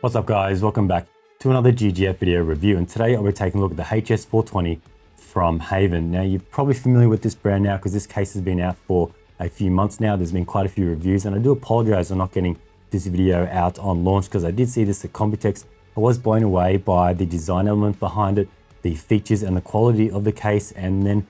What's up guys, welcome back to another GGF video review, and today I'll be taking a look at the HS420 from HAVN. Now you're probably familiar with this brand now because this case has been out for a few months now. There's been quite a few reviews, and I do apologize for not getting this video out on launch because I did see this at Computex. I was blown away by the design element behind it, the features and the quality of the case, and then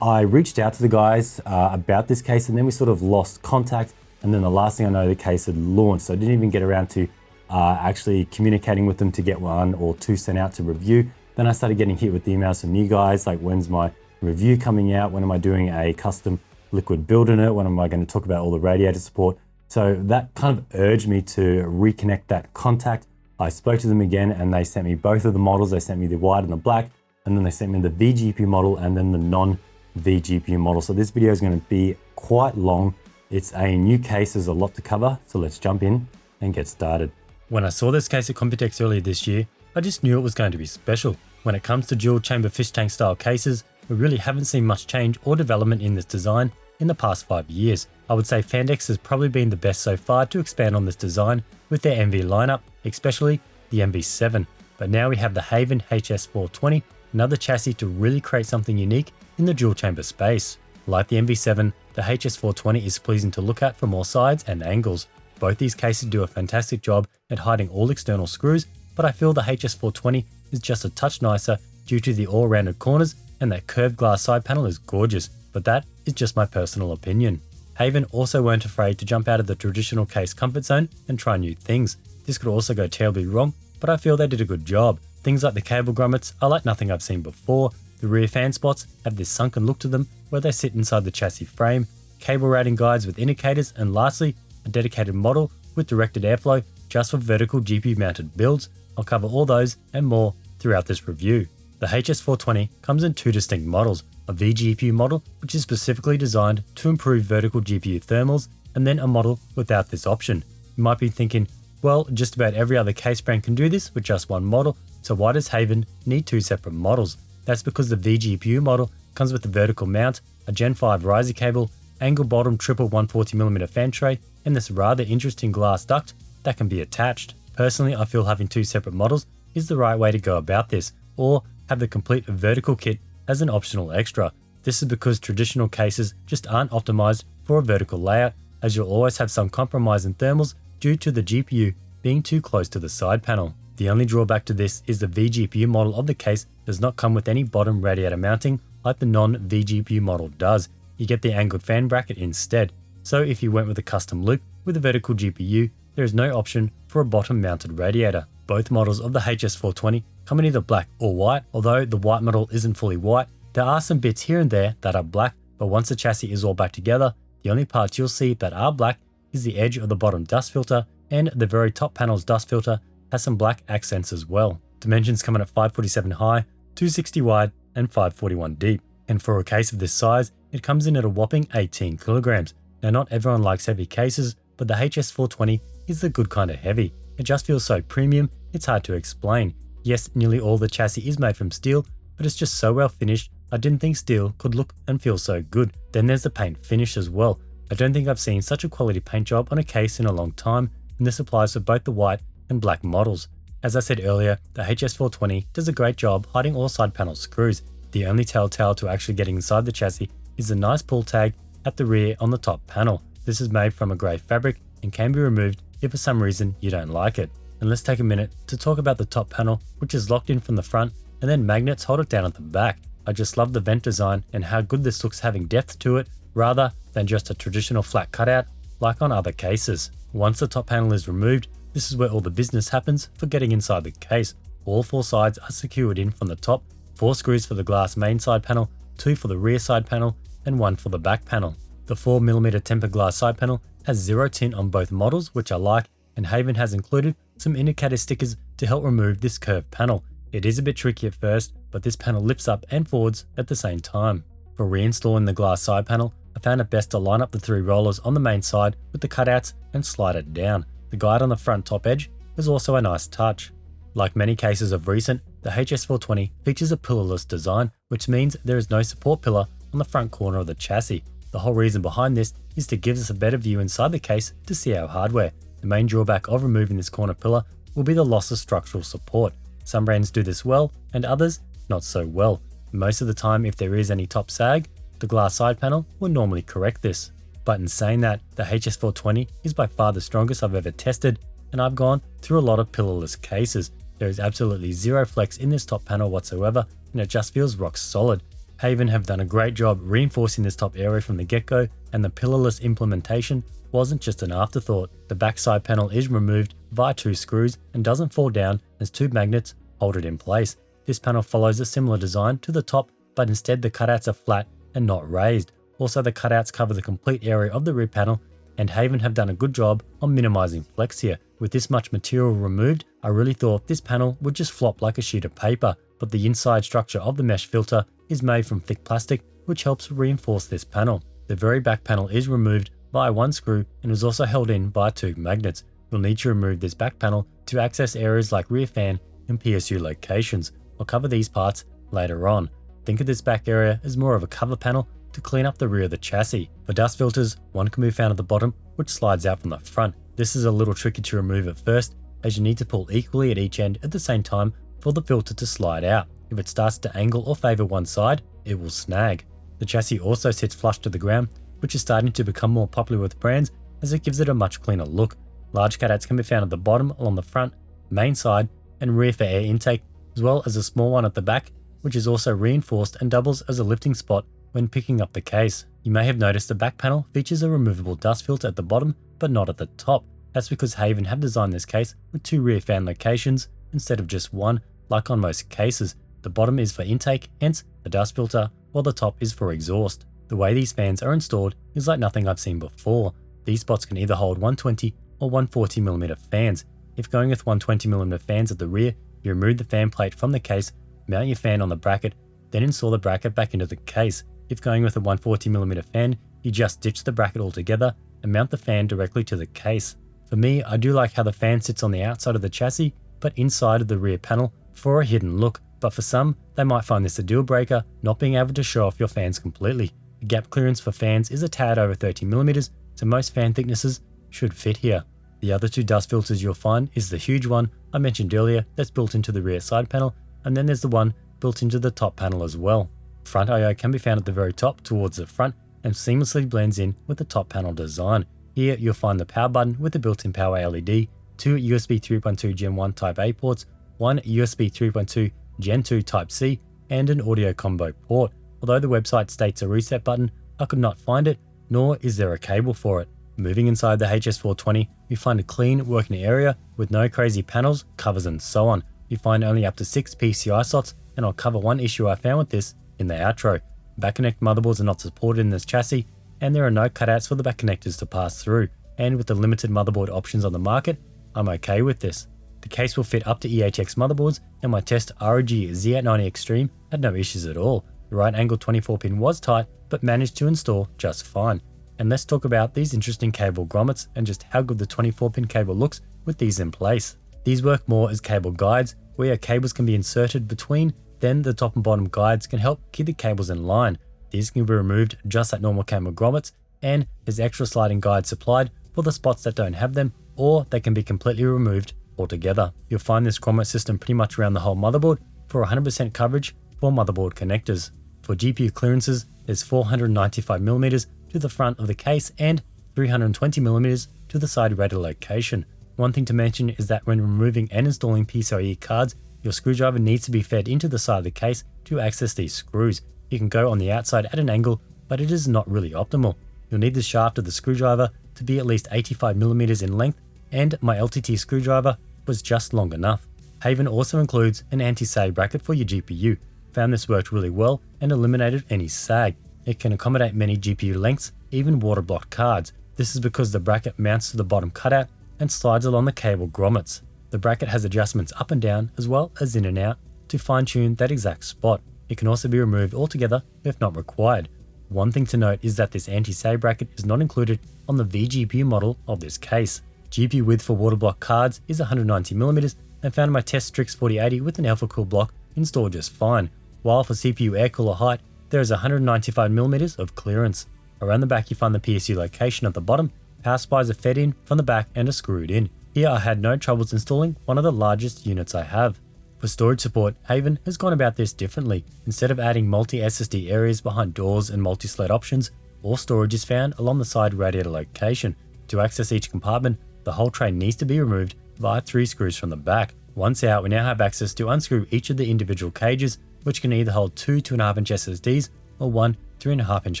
I reached out to the guys about this case, and then we sort of lost contact, and then the last thing I know, the case had launched, so I didn't even get around to actually communicating with them to get one or two sent out to review. Then I started getting hit with emails from you guys like, when's my review coming out? When am I doing a custom liquid build in it? When am I going to talk about all the radiator support? So that kind of urged me to reconnect that contact. I spoke to them again and they sent me both of the models. They sent me the white and the black, and then they sent me the VGPU model and then the non-VGPU model. So this video is going to be quite long. It's a new case, there's a lot to cover. So let's jump in and get started. When I saw this case at Computex earlier this year, I just knew it was going to be special. When it comes to dual chamber fish tank style cases, we really haven't seen much change or development in this design in the past 5 years. I would say Fandex has probably been the best so far to expand on this design with their MV lineup, especially the MV7. But now we have the HAVN HS420, another chassis to really create something unique in the dual chamber space. Like the MV7, the HS420 is pleasing to look at from all sides and angles. Both these cases do a fantastic job at hiding all external screws, but I feel the HS420 is just a touch nicer due to the all-rounded corners, and that curved glass side panel is gorgeous, but that is just my personal opinion. HAVN also weren't afraid to jump out of the traditional case comfort zone and try new things. This could also go terribly wrong, but I feel they did a good job. Things like the cable grommets are like nothing I've seen before. The rear fan spots have this sunken look to them where they sit inside the chassis frame, cable routing guides with indicators, and lastly, a dedicated model with directed airflow just for vertical GPU mounted builds. I'll cover all those and more throughout this review. The HS420 comes in two distinct models, a VGPU model which is specifically designed to improve vertical GPU thermals, and then a model without this option. You might be thinking, well, just about every other case brand can do this with just one model, so why does HAVN need two separate models? That's because the VGPU model comes with a vertical mount, a Gen 5 riser cable, angle bottom triple 140mm fan tray, and this rather interesting glass duct that can be attached. Personally, I feel having two separate models is the right way to go about this, or have the complete vertical kit as an optional extra. This is because traditional cases just aren't optimized for a vertical layout, as you'll always have some compromise in thermals due to the GPU being too close to the side panel. The only drawback to this is the VGPU model of the case does not come with any bottom radiator mounting like the non-VGPU model does. You get the angled fan bracket instead. So if you went with a custom loop with a vertical GPU, there is no option for a bottom mounted radiator. Both models of the HS420 come in either black or white. Although the white model isn't fully white, there are some bits here and there that are black, but once the chassis is all back together, the only parts you'll see that are black is the edge of the bottom dust filter, and the very top panel's dust filter has some black accents as well. Dimensions come in at 547 high, 260 wide, and 541 deep. And for a case of this size, it comes in at a whopping 18 kilograms. Now not everyone likes heavy cases, but the HS420 is the good kind of heavy. It just feels so premium, it's hard to explain. Yes, nearly all the chassis is made from steel, but it's just so well finished, I didn't think steel could look and feel so good. Then there's the paint finish as well. I don't think I've seen such a quality paint job on a case in a long time, and this applies for both the white and black models. As I said earlier, the HS420 does a great job hiding all side panel screws. The only telltale to actually getting inside the chassis is the nice pull tag at the rear on the top panel. This is made from a grey fabric and can be removed if for some reason you don't like it. And let's take a minute to talk about the top panel, which is locked in from the front and then magnets hold it down at the back. I just love the vent design and how good this looks having depth to it rather than just a traditional flat cutout like on other cases. Once the top panel is removed, this is where all the business happens for getting inside the case. All four sides are secured in from the top, 4 screws for the glass main side panel, 2 for the rear side panel, and 1 for the back panel. The 4mm tempered glass side panel has zero tint on both models, which I like, and HAVN has included some indicator stickers to help remove this curved panel. It is a bit tricky at first, but this panel lifts up and forwards at the same time. For reinstalling the glass side panel, I found it best to line up the 3 rollers on the main side with the cutouts and slide it down. The guide on the front top edge is also a nice touch. Like many cases of recent, the HS420 features a pillarless design, which means there is no support pillar on the front corner of the chassis. The whole reason behind this is to give us a better view inside the case to see our hardware. The main drawback of removing this corner pillar will be the loss of structural support. Some brands do this well, and others not so well. Most of the time, if there is any top sag, the glass side panel will normally correct this. But in saying that, the HS420 is by far the strongest I've ever tested, and I've gone through a lot of pillarless cases. There is absolutely zero flex in this top panel whatsoever, and it just feels rock solid. HAVN have done a great job reinforcing this top area from the get-go, and the pillarless implementation wasn't just an afterthought. The backside panel is removed via 2 screws and doesn't fall down as 2 magnets hold it in place. This panel follows a similar design to the top, but instead the cutouts are flat and not raised. Also, the cutouts cover the complete area of the rear panel, and HAVN have done a good job on minimizing flex here. With this much material removed, I really thought this panel would just flop like a sheet of paper, but the inside structure of the mesh filter is made from thick plastic, which helps reinforce this panel. The very back panel is removed via 1 screw and is also held in by 2 magnets. You'll need to remove this back panel to access areas like rear fan and PSU locations. I'll cover these parts later on. Think of this back area as more of a cover panel to clean up the rear of the chassis. For dust filters, one can be found at the bottom, which slides out from the front. This is a little tricky to remove at first, as you need to pull equally at each end at the same time for the filter to slide out. If it starts to angle or favor one side, it will snag. The chassis also sits flush to the ground, which is starting to become more popular with brands as it gives it a much cleaner look. Large cutouts can be found at the bottom, along the front, main side, and rear for air intake, as well as a small one at the back, which is also reinforced and doubles as a lifting spot when picking up the case. You may have noticed the back panel features a removable dust filter at the bottom, but not at the top. That's because HAVN have designed this case with 2 rear fan locations instead of just 1, like on most cases. The bottom is for intake, hence the dust filter, while the top is for exhaust. The way these fans are installed is like nothing I've seen before. These spots can either hold 120 or 140mm fans. If going with 120mm fans at the rear, you remove the fan plate from the case, mount your fan on the bracket, then install the bracket back into the case. If going with a 140mm fan, you just ditch the bracket altogether and mount the fan directly to the case. For me, I do like how the fan sits on the outside of the chassis, but inside of the rear panel for a hidden look. But for some, they might find this a deal breaker, not being able to show off your fans completely. The gap clearance for fans is a tad over 30mm, so most fan thicknesses should fit here. The other 2 dust filters you'll find is the huge one I mentioned earlier that's built into the rear side panel, and then there's the one built into the top panel as well. Front I/O can be found at the very top towards the front and seamlessly blends in with the top panel design. Here you'll find the power button with the built-in power LED, 2 USB 3.2 Gen 1 Type A ports, 1 USB 3.2 Gen 2 Type C, and an audio combo port. Although the website states a reset button, I could not find it, nor is there a cable for it. Moving inside the HS420, you find a clean working area with no crazy panels, covers and so on. You find only up to 6 PCI slots, and I'll cover one issue I found with this in the outro. Back connect motherboards are not supported in this chassis, and there are no cutouts for the back connectors to pass through, and with the limited motherboard options on the market, I'm okay with this. The case will fit up to EHX motherboards, and my test ROG Z890 Extreme had no issues at all. The right angle 24-pin was tight, but managed to install just fine. And let's talk about these interesting cable grommets and just how good the 24-pin cable looks with these in place. These work more as cable guides, where your cables can be inserted between, then the top and bottom guides can help keep the cables in line. These can be removed just like normal cable grommets, and there's extra sliding guides supplied for the spots that don't have them, or they can be completely removed altogether. You'll find this grommet system pretty much around the whole motherboard for 100% coverage for motherboard connectors. For GPU clearances, there's 495mm to the front of the case and 320mm to the side radial location. One thing to mention is that when removing and installing PCIe cards, your screwdriver needs to be fed into the side of the case to access these screws. You can go on the outside at an angle, but it is not really optimal. You'll need the shaft of the screwdriver to be at least 85mm in length, and my LTT screwdriver was just long enough. HAVN also includes an anti-sag bracket for your GPU. Found this worked really well and eliminated any sag. It can accommodate many GPU lengths, even water-blocked cards. This is because the bracket mounts to the bottom cutout and slides along the cable grommets. The bracket has adjustments up and down as well as in and out to fine-tune that exact spot. It can also be removed altogether if not required. One thing to note is that this anti-sag bracket is not included on the vGPU model of this case. GPU width for water block cards is 190mm and found my test Strix 4080 with an alpha cool block installed just fine, while for CPU air cooler height there is 195mm of clearance. Around the back you find the PSU location at the bottom. Power supplies are fed in from the back and are screwed in. Here I had no troubles installing one of the largest units I have. For storage support, HAVN has gone about this differently. Instead of adding multi-SSD areas behind doors and multi-slate options, all storage is found along the side radiator location. To access each compartment, the whole tray needs to be removed via 3 screws from the back. Once out, we now have access to unscrew each of the individual cages, which can either hold 2 2.5-inch SSDs or one 3.5-inch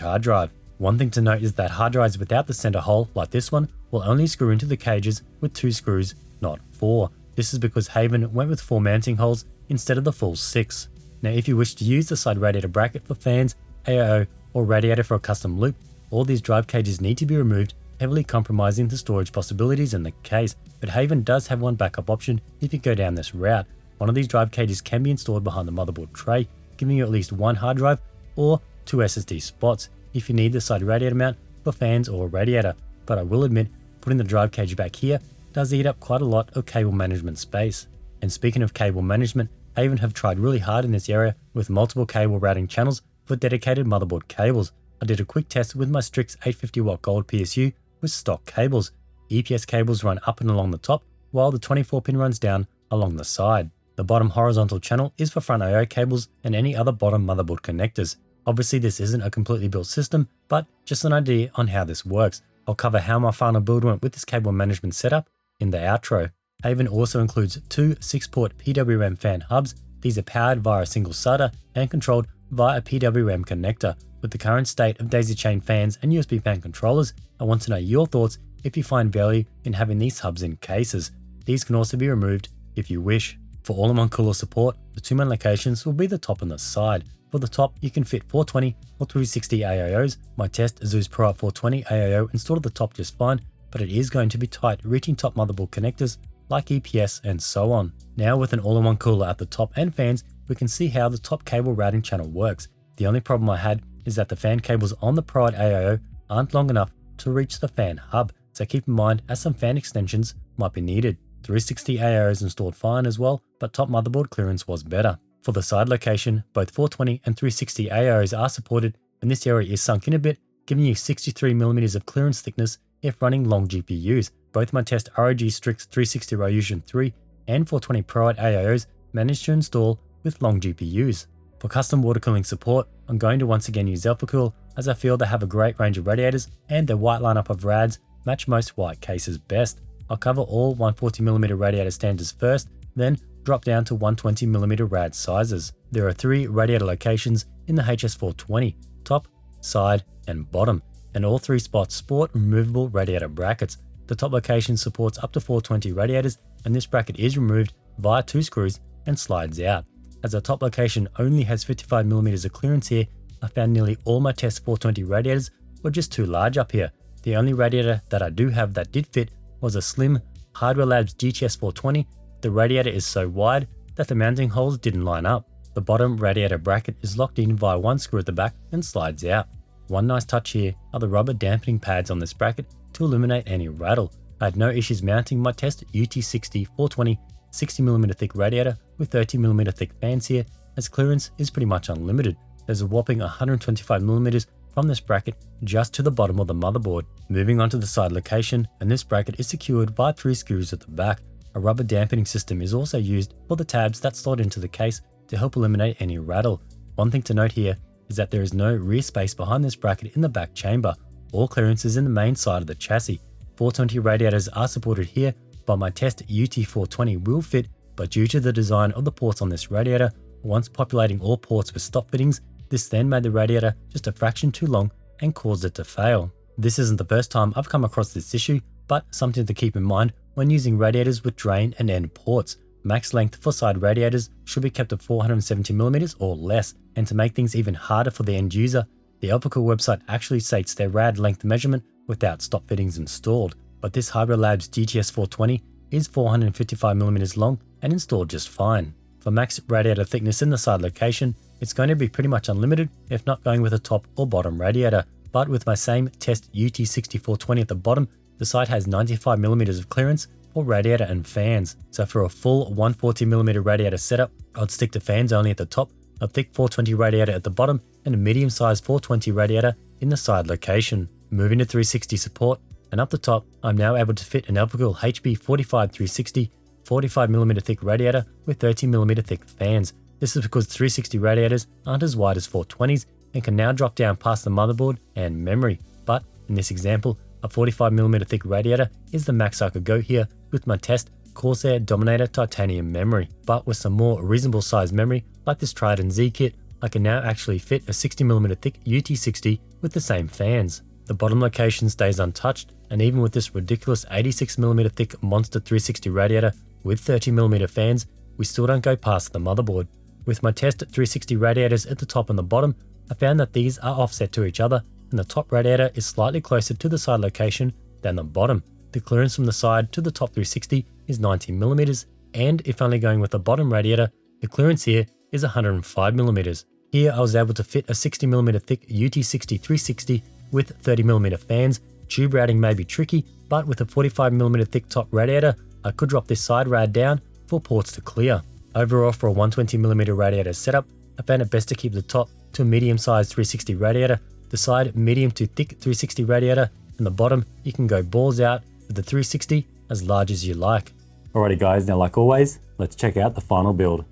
hard drive. One thing to note is that hard drives without the center hole, like this one, will only screw into the cages with 2 screws, not 4. This is because HAVN went with 4 mounting holes instead of the full 6. Now if you wish to use the side radiator bracket for fans, AIO, or radiator for a custom loop, all these drive cages need to be removed, heavily compromising the storage possibilities in the case, but HAVN does have one backup option if you go down this route. One of these drive cages can be installed behind the motherboard tray, giving you at least 1 hard drive or 2 SSD spots if you need the side radiator mount for fans or radiator, but I will admit, putting the drive cage back here does eat up quite a lot of cable management space. And speaking of cable management, HAVN have tried really hard in this area with multiple cable routing channels for dedicated motherboard cables. I did a quick test with my Strix 850W Gold PSU with stock cables. EPS cables run up and along the top, while the 24-pin runs down along the side. The bottom horizontal channel is for front I/O cables and any other bottom motherboard connectors. Obviously this isn't a completely built system, but just an idea on how this works. I'll cover how my final build went with this cable management setup in the outro. HAVN also includes 2 6-port PWM fan hubs. These are powered via a single SATA and controlled via a PWM connector. With the current state of daisy chain fans and USB fan controllers, I want to know your thoughts if you find value in having these hubs in cases. These can also be removed if you wish. For all-in-one cooler support, the 2 main locations will be the top and the side. For the top, you can fit 420 or 360 AIOs. My test Asus Pro 420 AIO installed at the top just fine, but it is going to be tight reaching top motherboard connectors like EPS and so on. Now with an all-in-one cooler at the top and fans, we can see how the top cable routing channel works. The only problem I had is that the fan cables on the Pro AIO aren't long enough to reach the fan hub, so keep in mind as some fan extensions might be needed. 360 AIOs installed fine as well, but top motherboard clearance was better. For the side location, both 420 and 360 AIOs are supported, and this area is sunk in a bit, giving you 63mm of clearance thickness if running long GPUs. Both my test ROG Strix 360 Ryujin 3 and 420 Pro AIOs managed to install with long GPUs. For custom water cooling support, I'm going to once again use Reservoir as I feel they have a great range of radiators and their white lineup of rads match most white cases best. I'll cover all 140mm radiator standards first, then drop down to 120mm rad sizes. There are 3 radiator locations in the HS420, top, side and bottom, and all 3 spots sport removable radiator brackets. The top location supports up to 420 radiators, and this bracket is removed via 2 screws and slides out. As the top location only has 55mm of clearance here, I found nearly all my test 420 radiators were just too large up here. The only radiator that I do have that did fit was a slim Hardware Labs GTS420. The radiator is so wide that the mounting holes didn't line up. The bottom radiator bracket is locked in via 1 screw at the back and slides out. One nice touch here are the rubber dampening pads on this bracket to eliminate any rattle. I had no issues mounting my test UT60 420 60mm thick radiator with 30mm thick fans here, as clearance is pretty much unlimited. There's a whopping 125mm from this bracket just to the bottom of the motherboard. Moving on to the side location, and this bracket is secured by 3 screws at the back. A rubber dampening system is also used for the tabs that slot into the case to help eliminate any rattle. One thing to note here is that there is no rear space behind this bracket in the back chamber. All clearance is in the main side of the chassis. 420 radiators are supported here, but my test UT420 will fit, but due to the design of the ports on this radiator, once populating all ports with stop fittings, this then made the radiator just a fraction too long and caused it to fail. This isn't the first time I've come across this issue, but something to keep in mind when using radiators with drain and end ports. Max length for side radiators should be kept at 470mm or less, and to make things even harder for the end user, the Elvical website actually states their rad length measurement without stop fittings installed, but this Hardware Labs GTS420 is 455mm long and installed just fine. For max radiator thickness in the side location, it's going to be pretty much unlimited if not going with a top or bottom radiator, but with my same test UT6420 at the bottom, the side has 95mm of clearance for radiator and fans. So for a full 140mm radiator setup, I'd stick to fans only at the top, a thick 420 radiator at the bottom, and a medium-sized 420 radiator in the side location. Moving to 360 support, and up the top, I'm now able to fit an HAVN HS420 360 45mm thick radiator with 30mm thick fans. This is because 360 radiators aren't as wide as 420s and can now drop down past the motherboard and memory. But in this example, a 45mm thick radiator is the max I could go here with my test Corsair Dominator titanium memory. But with some more reasonable size memory like this Trident Z kit, I can now actually fit a 60mm thick UT60 with the same fans. The bottom location stays untouched, and even with this ridiculous 86mm thick monster 360 radiator with 30mm fans, we still don't go past the motherboard. With my test 360 radiators at the top and the bottom, I found that these are offset to each other, and the top radiator is slightly closer to the side location than the bottom. The clearance from the side to the top 360 is 90mm, and if only going with the bottom radiator, the clearance here is 105mm. Here I was able to fit a 60mm thick UT60 360 with 30mm fans. Tube routing may be tricky, but with a 45mm thick top radiator, I could drop this side rad down for ports to clear. Overall, for a 120mm radiator setup, I found it best to keep the top to a medium-sized 360 radiator, the side medium to thick 360 radiator, and the bottom you can go balls out with the 360 as large as you like. Alrighty guys, now like always, let's check out the final build.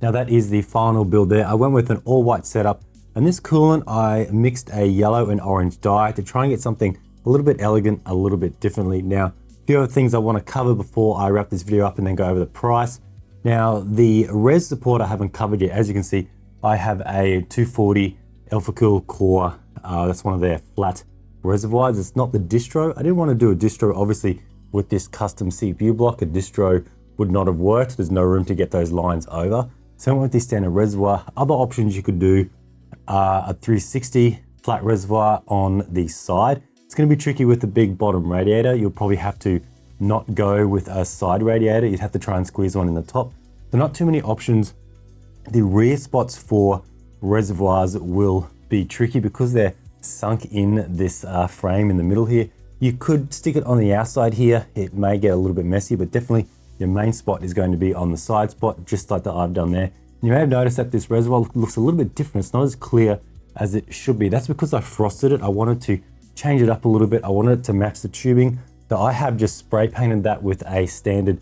Now that is the final build there. I went with an all white setup, and this coolant I mixed a yellow and orange dye to try and get something a little bit elegant, a little bit differently. Now, a few other things I want to cover before I wrap this video up and then go over the price. Now, the res support I haven't covered yet. As you can see, I have a 240 AlphaCool core. That's one of their flat reservoirs. It's not the distro. I didn't want to do a distro, obviously, with this custom CPU block. A distro would not have worked. There's no room to get those lines over. So I went with the standard reservoir. Other options you could do a 360 flat reservoir on the side. It's going to be tricky with the big bottom radiator. You'll probably have to not go with a side radiator. You'd have to try and squeeze one in the top. So not too many options. The rear spots for reservoirs will be tricky because they're sunk in this frame in the middle here. You could stick it on the outside here. It may get a little bit messy, but definitely your main spot is going to be on the side spot, just like that I've done there. And you may have noticed that this reservoir looks a little bit different. It's not as clear as it should be. That's because I frosted it. I wanted to change it up a little bit. I wanted it to match the tubing. So I have just spray painted that with a standard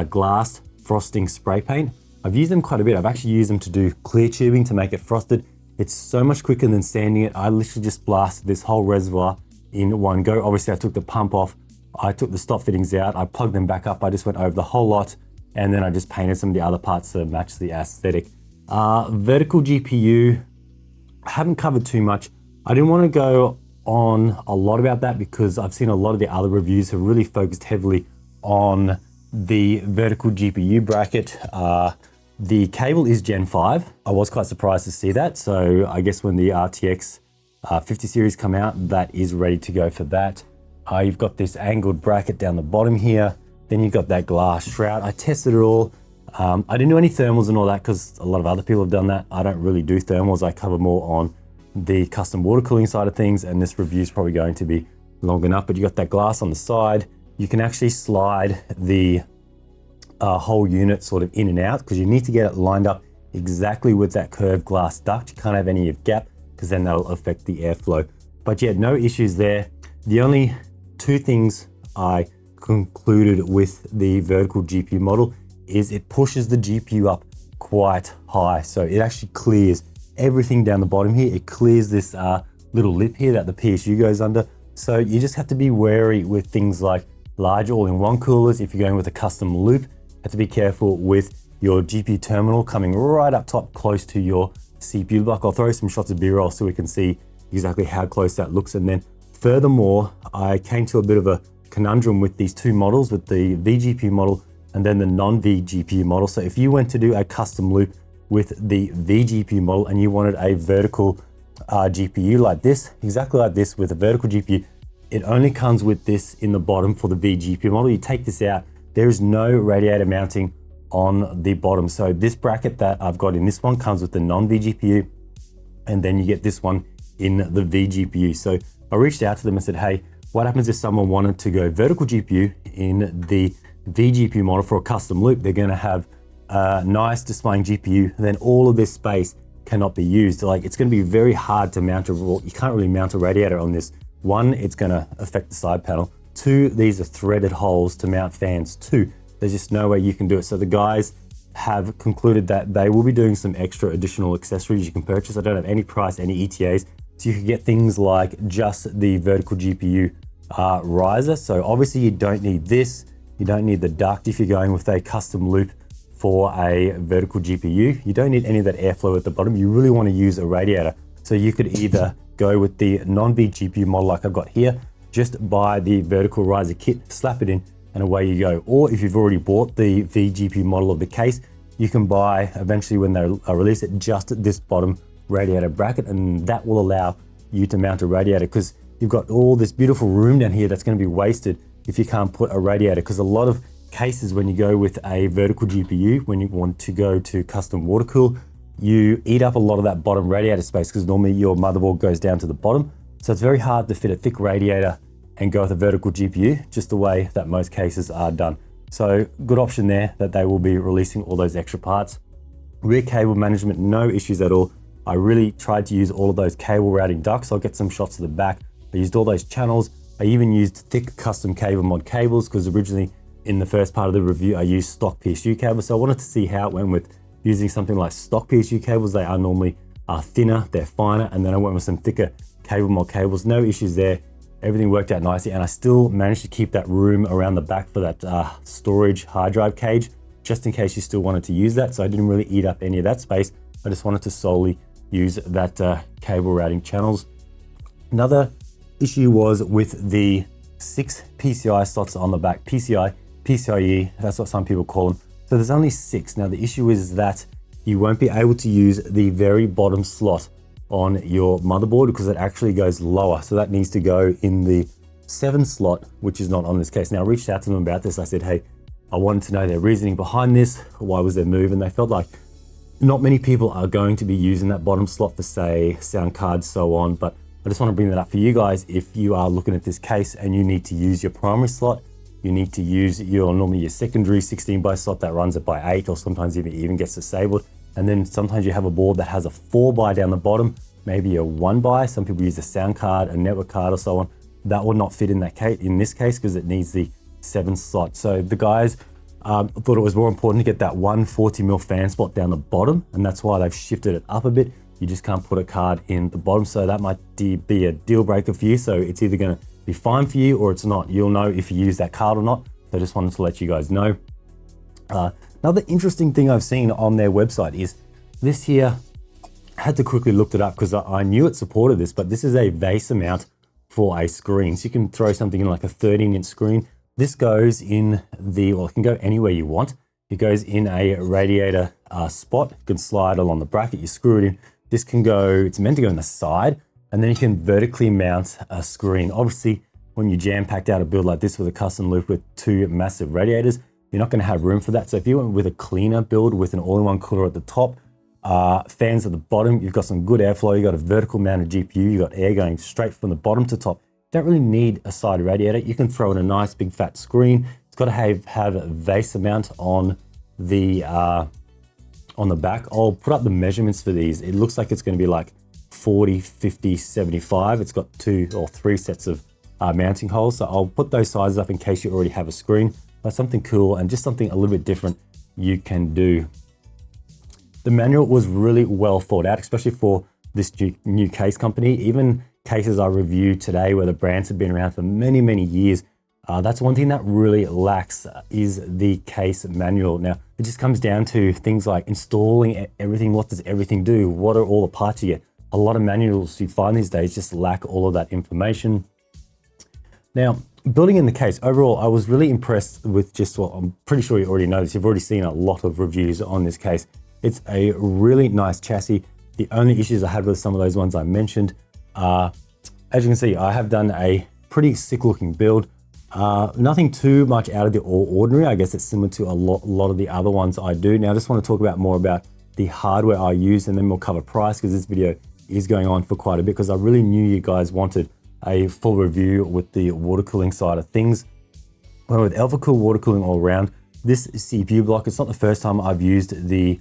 glass frosting spray paint. I've used them quite a bit. I've actually used them to do clear tubing to make it frosted. It's so much quicker than sanding it. I literally just blasted this whole reservoir in one go. Obviously I took the pump off. I took the stop fittings out, I plugged them back up, I just went over the whole lot, and then I just painted some of the other parts to match the aesthetic. Vertical GPU, I haven't covered too much. I didn't want to go on a lot about that because I've seen a lot of the other reviews have really focused heavily on the vertical GPU bracket. The cable is Gen 5. I was quite surprised to see that. So I guess when the RTX 50 series come out, that is ready to go for that. You've got this angled bracket down the bottom here. Then you've got that glass shroud. I tested it all. I didn't do any thermals and all that because a lot of other people have done that. I don't really do thermals. I cover more on the custom water cooling side of things, and this review is probably going to be long enough, but you got that glass on the side. You can actually slide the whole unit sort of in and out because you need to get it lined up exactly with that curved glass duct. You can't have any of gap because then that'll affect the airflow. But yeah, no issues there. The only two things I concluded with the vertical GPU model is it pushes the GPU up quite high. So it actually clears everything down the bottom here. It clears this little lip here that the PSU goes under. So you just have to be wary with things like large all-in-one coolers. If you're going with a custom loop, have to be careful with your GPU terminal coming right up top close to your CPU block. I'll throw some shots of B-roll so we can see exactly how close that looks. And then furthermore, I came to a bit of a conundrum with these two models, with the vGPU model and then the non-vGPU model. So if you went to do a custom loop with the vGPU model and you wanted a vertical GPU like this, exactly like this with a vertical GPU, it only comes with this in the bottom for the vGPU model. You take this out, there is no radiator mounting on the bottom. So this bracket that I've got in this one comes with the non-vGPU, and then you get this one in the vGPU. So I reached out to them and said, hey, what happens if someone wanted to go vertical GPU in the vGPU model for a custom loop? They're gonna have a nice displaying GPU, and then all of this space cannot be used. Like, it's gonna be very hard to mount you can't really mount a radiator on this. One, it's gonna affect the side panel. Two, these are threaded holes to mount fans. Two, there's just no way you can do it. So the guys have concluded that they will be doing some extra additional accessories you can purchase. I don't have any price, any ETAs. So you can get things like just the vertical GPU riser. So obviously you don't need this. You don't need the duct if you're going with a custom loop for a vertical GPU. You don't need any of that airflow at the bottom. You really want to use a radiator. So you could either go with the non-vGPU model like I've got here, just buy the vertical riser kit, slap it in, and away you go. Or if you've already bought the vGPU model of the case, you can buy, eventually when they release it, just this bottom radiator bracket, and that will allow you to mount a radiator, because you've got all this beautiful room down here that's going to be wasted if you can't put a radiator. Because a lot of cases when you go with a vertical GPU, when you want to go to custom water cool, you eat up a lot of that bottom radiator space, because normally your motherboard goes down to the bottom. So it's very hard to fit a thick radiator and go with a vertical GPU, just the way that most cases are done. So good option there that they will be releasing all those extra parts. Rear cable management, no issues at all. I really tried to use all of those cable routing ducts. I'll get some shots of the back. I used all those channels. I even used thick custom cable mod cables, because originally in the first part of the review, I used stock PSU cables. So I wanted to see how it went with using something like stock PSU cables. They are normally thinner, they're finer, and then I went with some thicker cable mod cables. No issues there. Everything worked out nicely, and I still managed to keep that room around the back for that storage hard drive cage, just in case you still wanted to use that. So I didn't really eat up any of that space. I just wanted to solely use that cable routing channels. Another issue was with the 6 PCI slots on the back. PCI, PCIe, that's what some people call them. So there's only 6. Now the issue is that you won't be able to use the very bottom slot on your motherboard, because it actually goes lower. So that needs to go in the 7 slot, which is not on this case. Now I reached out to them about this. I said, hey, I wanted to know their reasoning behind this. Why was their move? And they felt like not many people are going to be using that bottom slot for, say, sound cards, so on. But I just want to bring that up for you guys. If you are looking at this case and you need to use your primary slot, you need to use normally your secondary 16 by slot that runs it by 8, or sometimes even gets disabled. And then sometimes you have a board that has a 4 by down the bottom, maybe a 1 by. Some people use a sound card, a network card, or so on. That would not fit in that case, in this case, because it needs the 7 slot. So the guys thought it was more important to get that 140mm fan spot down the bottom, and that's why they've shifted it up a bit. You just can't put a card in the bottom, so that might be a deal breaker for you. So it's either going to be fine for you or it's not. You'll know if you use that card or not. So I just wanted to let you guys know. Another interesting thing I've seen on their website is this here. I had to quickly look it up because I knew it supported this, but this is a VESA mount for a screen. So you can throw something in like a 13-inch screen. This goes in well, it can go anywhere you want. It goes in a radiator spot. You can slide along the bracket, you screw it in. This can go, it's meant to go in the side, and then you can vertically mount a screen. Obviously, when you jam-packed out a build like this with a custom loop with 2 massive radiators, you're not gonna have room for that. So if you went with a cleaner build with an all-in-one cooler at the top, fans at the bottom, you've got some good airflow, you've got a vertical mounted GPU, you've got air going straight from the bottom to top. You don't really need a side radiator. You can throw in a nice big fat screen. It's got to have a VESA mount on the back. I'll put up the measurements for these. It looks like it's going to be like 40, 50, 75. It's got 2 or 3 sets of mounting holes. So I'll put those sizes up in case you already have a screen. That's something cool and just something a little bit different you can do. The manual was really well thought out, especially for this new case company. Even cases I reviewed today where the brands have been around for many, many years, That's one thing that really lacks is the case manual. Now, it just comes down to things like installing everything. What does everything do? What are all the parts you get? A lot of manuals you find these days just lack all of that information. Now, building in the case, overall, I was really impressed with just what I'm pretty sure you already know this. You've already seen a lot of reviews on this case. It's a really nice chassis. The only issues I had with some of those ones I mentioned are, as you can see, I have done a pretty sick looking build. Nothing too much out of the ordinary. I guess it's similar to a lot of the other ones I do. Now, I just want to talk about more about the hardware I use, and then we'll cover price, because this video is going on for quite a bit, because I really knew you guys wanted a full review with the water cooling side of things. Well, with Alphacool water cooling all around, this CPU block, it's not the first time I've used the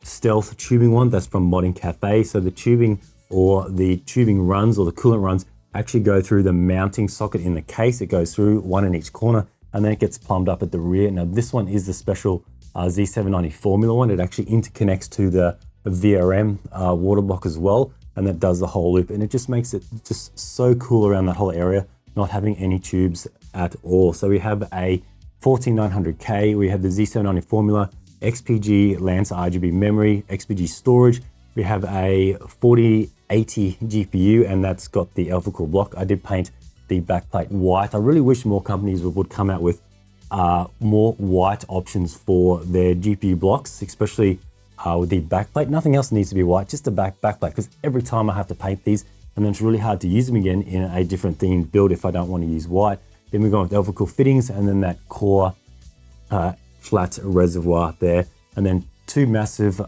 stealth tubing one that's from Modding Cafe. So the tubing runs, or the coolant runs, actually go through the mounting socket in the case. It goes through one in each corner, and then it gets plumbed up at the rear. Now this one is the special Z790 formula one. It actually interconnects to the VRM water block as well, and that does the whole loop, and it just makes it just so cool around that whole area, not having any tubes at all. So we have a 14900K, we have the Z790 formula, XPG Lancer RGB memory, XPG storage. We have a 4080 GPU, and that's got the Alphacool block. I did paint the backplate white. I really wish more companies would come out with more white options for their GPU blocks, especially with the backplate. Nothing else needs to be white, just the backplate, because every time I have to paint these, and then it's really hard to use them again in a different themed build if I don't want to use white. Then we go with Alphacool fittings, and then that core flat reservoir there, and then two massive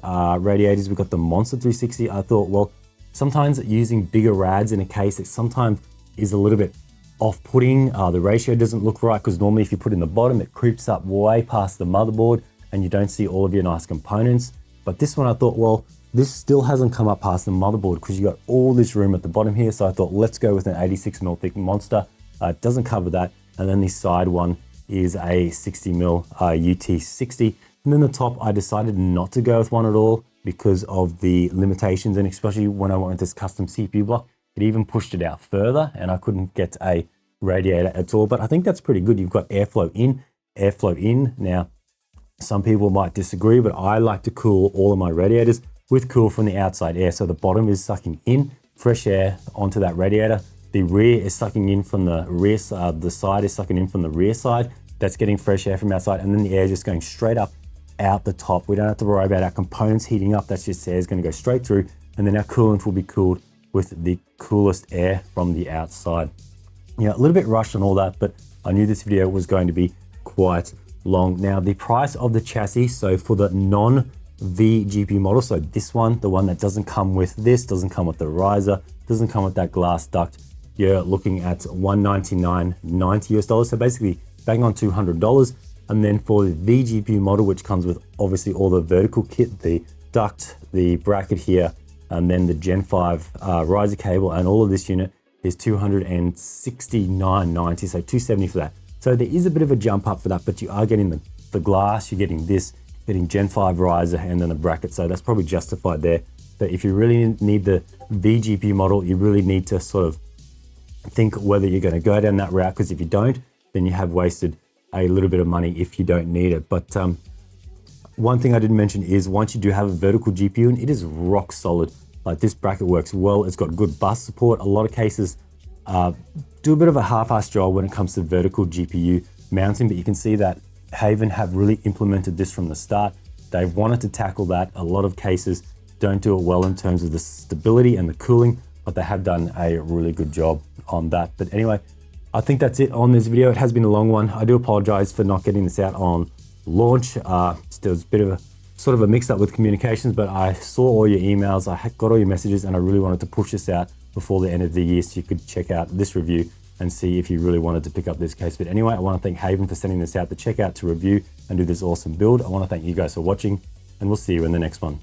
radiators. We've got the Monster 360. I thought, well, sometimes using bigger rads in a case, it sometimes is a little bit off-putting. The ratio doesn't look right, because normally if you put in the bottom, it creeps up way past the motherboard, and you don't see all of your nice components. But this one, I thought, well, this still hasn't come up past the motherboard, because you got all this room at the bottom here. So I thought, let's go with an 86mm thick Monster. It doesn't cover that. And then the side one is a 60mm UT60. And then the top, I decided not to go with one at all because of the limitations. And especially when I went with this custom CPU block, it even pushed it out further, and I couldn't get a radiator at all. But I think that's pretty good. You've got airflow in, airflow in. Now, some people might disagree, but I like to cool all of my radiators with cool from the outside air. So the bottom is sucking in fresh air onto that radiator. The rear is sucking in from the rear side. The side is sucking in from the rear side. That's getting fresh air from outside. And then the air is just going straight up out the top. We don't have to worry about our components heating up. That's just air is going to go straight through. And then our coolant will be cooled with the coolest air from the outside. Yeah, a little bit rushed on all that, but I knew this video was going to be quite long. Now, the price of the chassis, so for the non-VGPU model, so this one, the one that doesn't come with this, doesn't come with the riser, doesn't come with that glass duct, you're looking at $199.90 US. So basically bang on $200. And then for the VGPU model, which comes with obviously all the vertical kit, the duct, the bracket here, and then the Gen 5 riser cable, and all of this unit is $269.90, so $270 for that. So there is a bit of a jump up for that, but you are getting the glass, you're getting this, getting Gen 5 riser, and then the bracket. So that's probably justified there. But if you really need the VGPU model, you really need to sort of think whether you're going to go down that route, because if you don't, then you have wasted a little bit of money if you don't need it. But one thing I didn't mention is once you do have a vertical GPU, and it is rock solid. Like, this bracket works well. It's got good bus support. A lot of cases do a bit of a half-assed job when it comes to vertical GPU mounting, but you can see that HAVN have really implemented this from the start. They've wanted to tackle that. A lot of cases don't do it well in terms of the stability and the cooling, but they have done a really good job on that. But anyway, I think that's it on this video. It has been a long one. I do apologize for not getting this out on launch. There was a bit of a sort of a mix up with communications, but I saw all your emails, I got all your messages, and I really wanted to push this out before the end of the year so you could check out this review and see if you really wanted to pick up this case. But anyway, I want to thank HAVN for sending this out to check out, to review, and do this awesome build. I want to thank you guys for watching, and we'll see you in the next one.